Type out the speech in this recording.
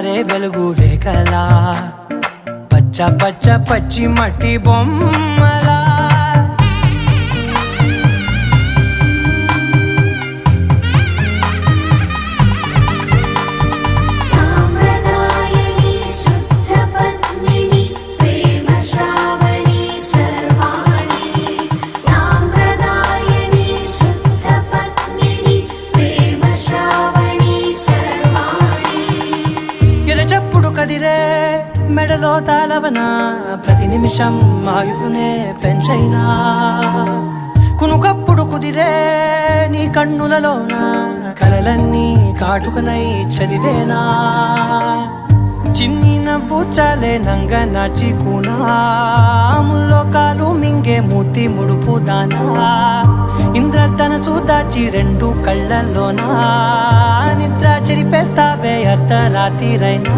జారే వెలుగు రేఖలా పచ్చ పచ్చ పచ్చి మట్టి బొమ్మలా చెప్పుడు కదిరే మెడలో తాళవన ప్రతి నిమిషం ఆయుధునే పెంచైనా కునుకప్పుడు కుదిరే నీ కన్నులలోన కలలన్నీ కాటుకనై చదివేనా చిన్ని నవ్వు చాలే నంగ నాచి కూనాముల్లో కాలు మింగే మూతి ముడుపు దానా ఇంద్రధనసు దాచి రెండు కళ్ళల్లోనా నిద్ర చెరిపేస్తావే అర్ధరాత్రిరైనా